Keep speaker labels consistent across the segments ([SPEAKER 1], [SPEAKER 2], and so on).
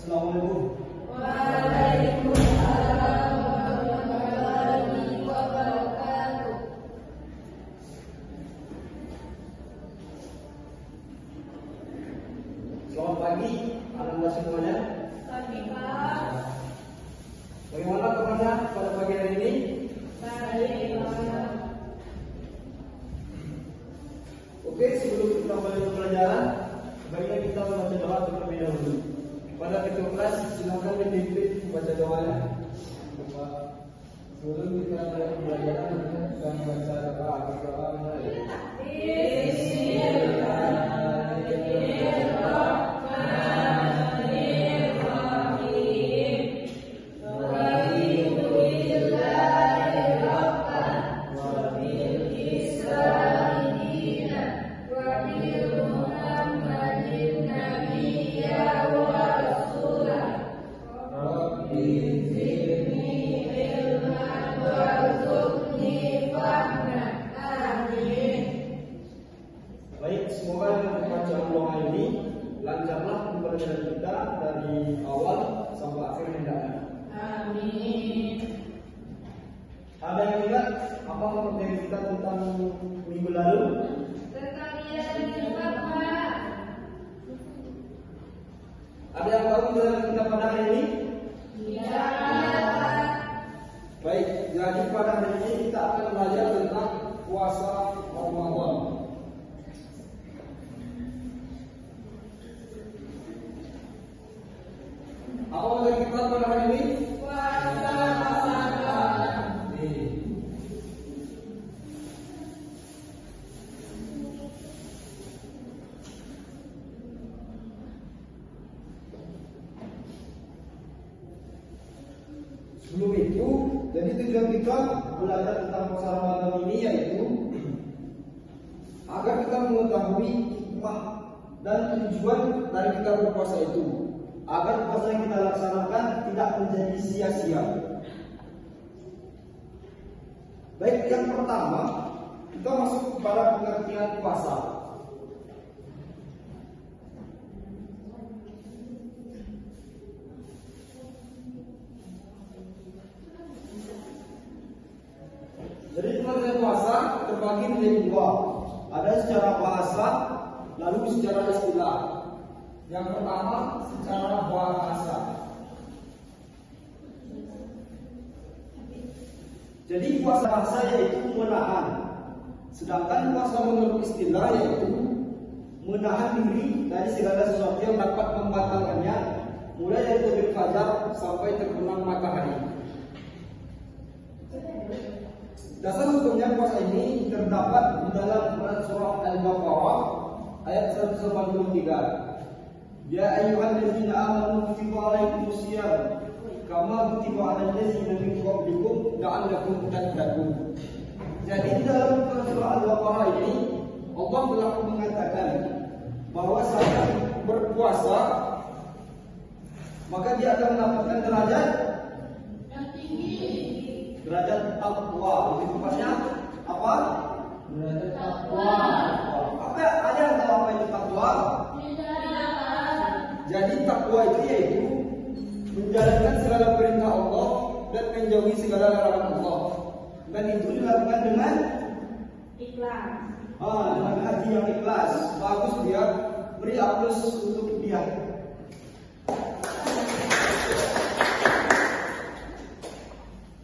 [SPEAKER 1] Assalamualaikum.
[SPEAKER 2] Waalaikumsalam warahmatullahi wabarakatuh.
[SPEAKER 1] Selamat pagi, anak-anak semuanya.
[SPEAKER 2] Pagi, Pak.
[SPEAKER 1] Bagaimana kabarnya pada pagi hari ini?
[SPEAKER 2] Baik, Pak.
[SPEAKER 1] Oke, sebelum kita mulai pelajaran, baiknya kita membaca doa terlebih dahulu. Pada ketua kelas, silakan dipimpin membaca doanya. Sebelum kita mulai pelajaran, kita membaca doa mulai. Baik, semoga dengan bacaan doa ini lancarlah pembelajaran kita dari awal sampai akhir hendaknya.
[SPEAKER 2] Amin.
[SPEAKER 1] Ada yang ingat apa materi kita tentang minggu lalu?
[SPEAKER 2] Sekalian juga, Pak.
[SPEAKER 1] Ada yang tahu pelajaran kita pada hari ini?
[SPEAKER 2] Iya.
[SPEAKER 1] Baik, jadi pada hari ini kita akan belajar tentang puasa Ramadan. Apa materi kita pada hari ini?
[SPEAKER 2] Puasa Ramadan.
[SPEAKER 1] Sebelum itu, jadi tujuan kita belajar tentang puasa Ramadan ini yaitu agar kita mengetahui hikmah dan tujuan dari kita berpuasa itu, agar puasa yang kita laksanakan tidak menjadi sia-sia. Baik, yang pertama kita masuk kepada pengertian puasa. Jadi pengertian puasa terbagi menjadi dua. Ada secara bahasa, lalu secara istilah. Yang pertama secara bahasa. Jadi puasa bahasa yaitu menahan. Sedangkan puasa menurut istilah yaitu menahan diri dari segala sesuatu yang dapat membatalkannya, mulai dari terbit fajar sampai terbenam matahari. Dasar hukumnya puasa ini terdapat di dalam surah Al-Baqarah ayat 183. Ya ayyuhalladzina amanu kutiba alaikumusiyam kama kutiba alal ladzina min qablikum la'allakum tattaqun. Jadi di dalam surah Al-Baqarah ini Allah telah mengatakan bahwa saya berpuasa maka dia akan mendapatkan derajat
[SPEAKER 2] Yang tinggi.
[SPEAKER 1] derajat taqwa. Lebih tepatnya apa?
[SPEAKER 3] Derajat takwa.
[SPEAKER 1] Apa ada yang tahu apa itu takwa?
[SPEAKER 2] Tidak.
[SPEAKER 1] Jadi takwa itu yaitu menjalankan segala perintah Allah dan menjauhi segala larangan Allah. Dan itu dilakukan dengan
[SPEAKER 2] Ikhlas.
[SPEAKER 1] dengan hati yang ikhlas. Bagus dia, beri aplaus untuk dia.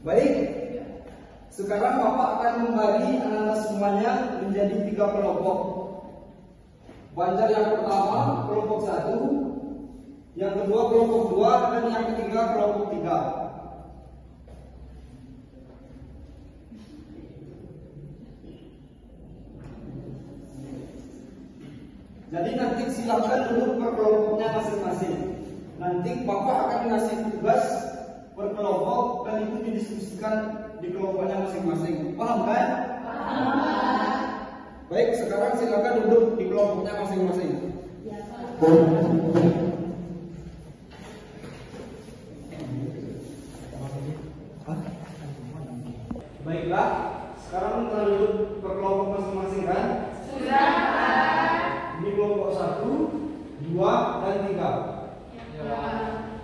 [SPEAKER 1] Baik, sekarang Bapak akan membagi anak-anak semuanya menjadi 3 kelompok. Banjar yang pertama kelompok 1, yang kedua kelompok 2, dan yang ketiga kelompok 3. Jadi nanti silakan duduk per kelompoknya masing-masing. Nanti Bapak akan ngasih tugas per kelompok dan itu didiskusikan di kelompoknya masing-masing. Paham kan?
[SPEAKER 2] Paham.
[SPEAKER 1] Baik, sekarang silakan duduk di kelompoknya masing-masing.
[SPEAKER 2] Ya, Pak.
[SPEAKER 1] Baiklah, sekarang kita duduk per kelompok masing-masing kan?
[SPEAKER 2] Sudah, Pak.
[SPEAKER 1] Ini kelompok 1, 2, dan 3.
[SPEAKER 2] Ya.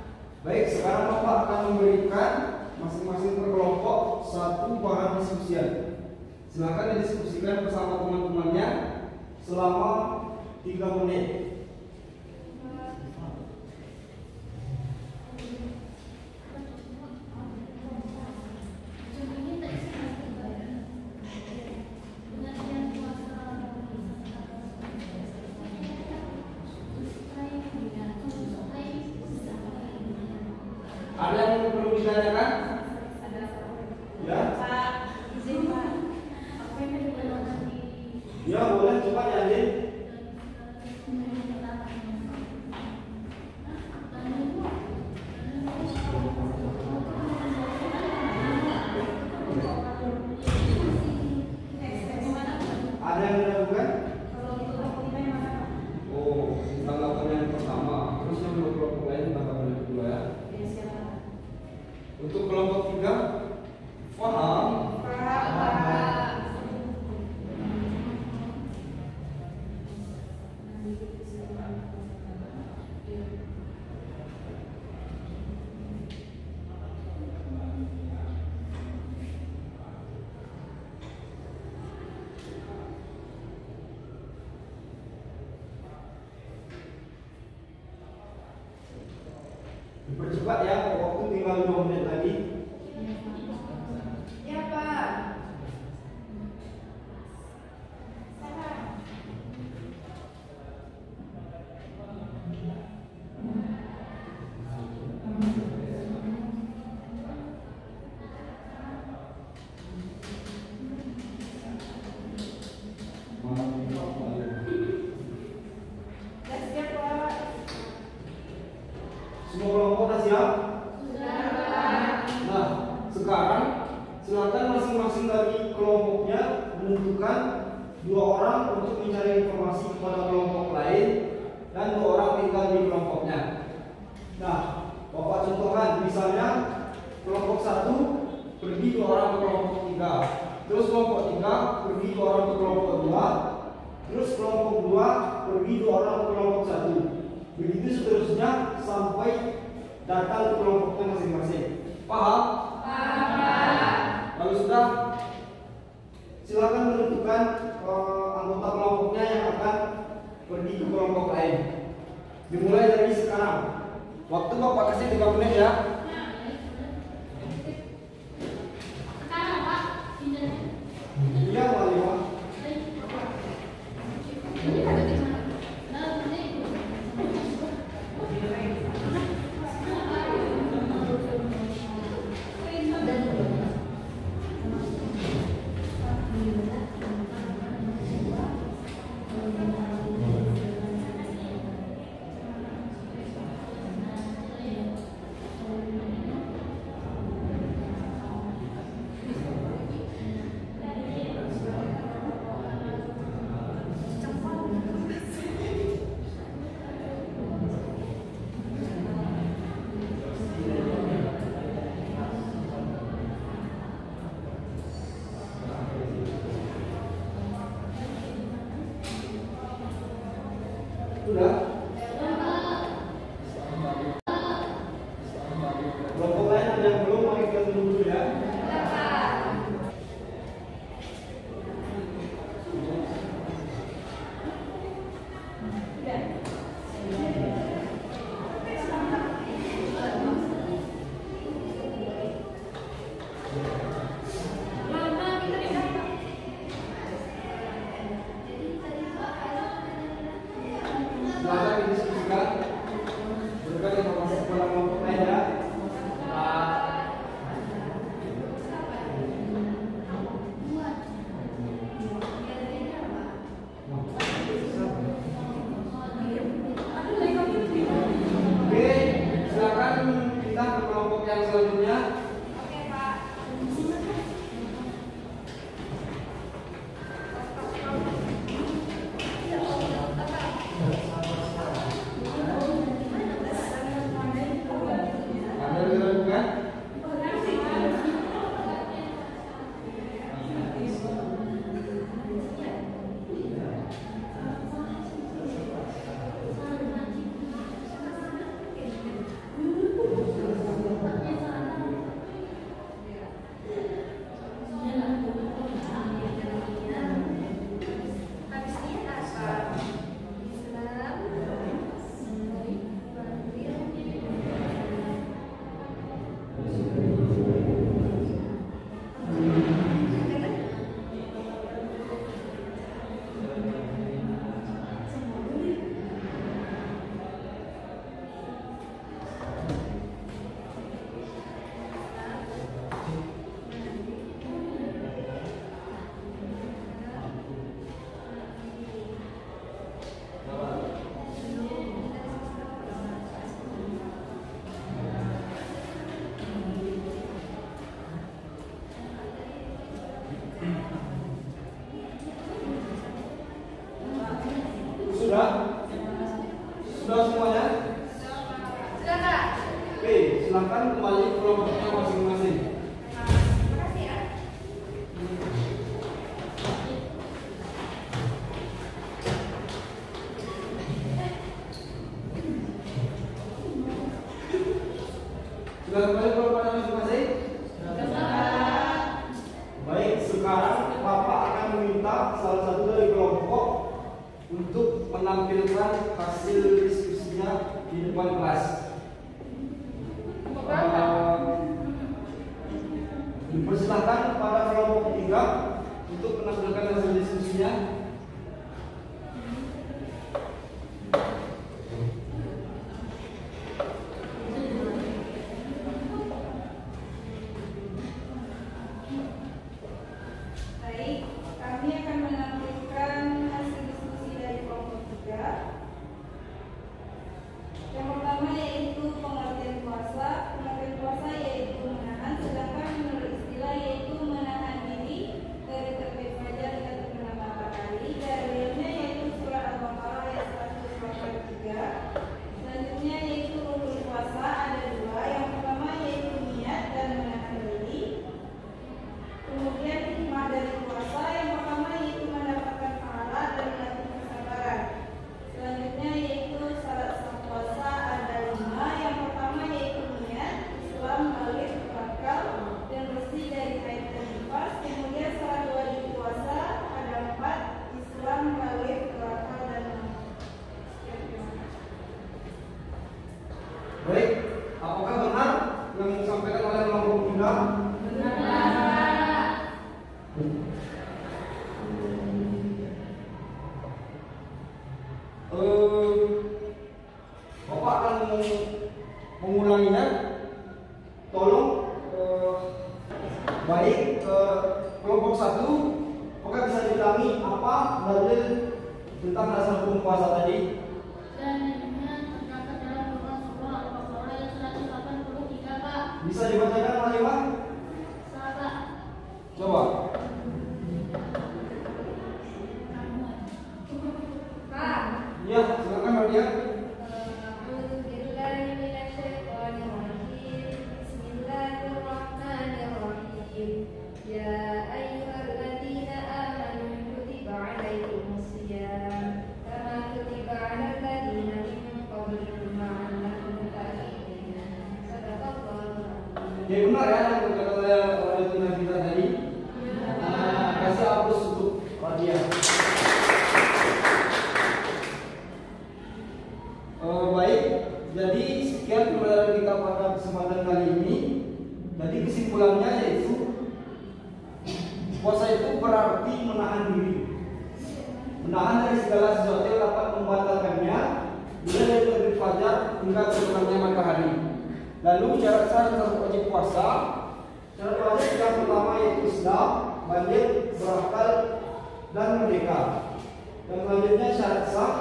[SPEAKER 1] satu bahan diskusian. Silakan didiskusikan bersama teman-temannya selama 3 menit. Ada yang perlu ditanyakan? Ya?
[SPEAKER 2] Pak, izin Pak. Apa yang
[SPEAKER 1] Ya boleh, coba ya Andin. Ada yang dilakukan?
[SPEAKER 2] Kalau itu apa yang mana?
[SPEAKER 1] Oh, tanggapan yang pertama. Terus yang dua kelompok lain tanggapan yang kedua ya.
[SPEAKER 2] Ya siapa?
[SPEAKER 1] Untuk kelompok 3, paham?
[SPEAKER 2] Pak.
[SPEAKER 1] Dipercepat ya, waktu tinggal 2 menit lagi.
[SPEAKER 2] Ya Pak. Siap Pak.
[SPEAKER 1] Semua kelompok sudah siap? Nah, sekarang silakan masing-masing dari kelompoknya menentukan 2 orang untuk mencari informasi kepada kelompok lain dan 2 orang tinggal di kelompoknya. Nah, Bapak contohkan misalnya kelompok 1 pergi 2 orang ke kelompok 3, terus kelompok 3 pergi 2 orang ke kelompok 2, terus kelompok 2 pergi 2 orang ke kelompok 1. Begitu seterusnya sampai datang ke kelompoknya masing-masing. Paham? Kalau sudah, silakan menentukan anggota kelompoknya yang akan pergi ke kelompok lain. Dimulai dari sekarang. Waktu Bapak kasih 3 menit ya. Iya, Wali Pak. Sudah? Kelompok lain ada yang belum, mari kita tunggu dulu ya. Silakan didiskusikan, berikan informasi kepada kelompok lain ya. Oke, silakan kita ke kelompok yang selanjutnya.
[SPEAKER 2] Oke Pak.
[SPEAKER 1] Sudah semuanya?
[SPEAKER 2] Sudah, Pak.
[SPEAKER 1] Oke, silakan kembali ke kelompoknya masing-masing.
[SPEAKER 2] Terima kasih ya.
[SPEAKER 1] Sudah kembali ke kelompoknya masing-masing? Baik, sekarang Bapak akan meminta salah satu dari kelompok untuk menampilkan hasil diskusinya di depan kelas. Dipersilahkan kepada kelompok ketiga untuk menampilkan hasil diskusinya.
[SPEAKER 2] Baik, kami akan menampilkan hasil diskusi dari kelompok 3. Yang pertama yaitu pengertian puasa. Pengertian puasa yaitu menahan, sedangkan menurut istilah yaitu menahan diri dari terbit fajar hingga terbenam matahari. Dalilnya yaitu surat Al-Baqarah ayat 183. Selanjutnya yaitu rukun puasa ada 2. Yang pertama yaitu niat dan menahan diri. Kemudian hikmah dari puasa, yang pertama yaitu mendapatkan pahala dan melatih kesabaran. Selanjutnya yaitu syarat sah puasa ada 5. Yang pertama yaitu niat, Islam, balik, bakal, dan bersih dari haid dan nifas. Kemudian syarat wajib puasa ada 4. Islam, balik, bakal, dan
[SPEAKER 1] Baik, apakah benar yang disampaikan oleh kelompok ketiga? Bapak akan mengulanginya. Tolong baik kelompok 1, apakah bisa diulangi apa dalil tentang dasar hukum puasa tadi?
[SPEAKER 4] Dan dengan terdapat dalam Quran surah Al-Baqarah ayat 183, Pak.
[SPEAKER 1] Bisa dibacakan Pak Iwan?
[SPEAKER 4] Sahabat.
[SPEAKER 1] Coba.
[SPEAKER 2] Pak.
[SPEAKER 1] Ya, silakan Mbak Dia.
[SPEAKER 2] A'udzubillahi minasyaitonirrajim. Bismillahirrahmanirrahim. Ya ayyuhalladzina amanu kutiba 'alaikumusiyam kama kutiba 'alal ladzina min qablikum la'allakum tattaqun. Sadaqallahu adzim.
[SPEAKER 1] Ya benar ya yang dikatakan oleh Tuhan kita tadi. Kasih hapus untuk Pak Dia. Baik, jadi sekian pembelajaran kita pada kesempatan kali ini. Jadi kesimpulannya yaitu puasa itu berarti menahan diri, menahan dari segala sesuatu yang dapat membatalkannya, mulai dari terbit fajar hingga terbenamnya matahari. Lalu syarat-syarat wajib puasa, syarat wajib yang pertama yaitu Islam, balik, berakal, dan merdeka. Yang selanjutnya syarat sah,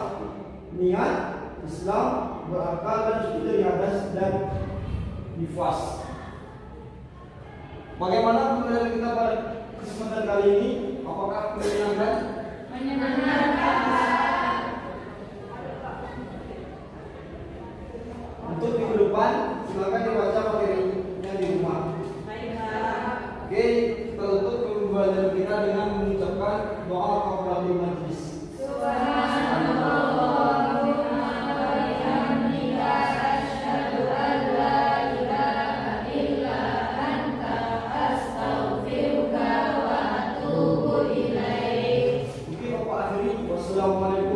[SPEAKER 1] niat, Islam, berakal, dan suci dari hadas dan nifas. Bagaimana pembelajaran kita pada kesempatan kali ini? Apakah menyenangkan? Untuk minggu depan, silakan dibaca materinya di rumah. Oke, kita tutup pembelajaran kita dengan mengucapkan doa kafaratul majlis. Oke, Bapak akhiri. Wassalamualaikum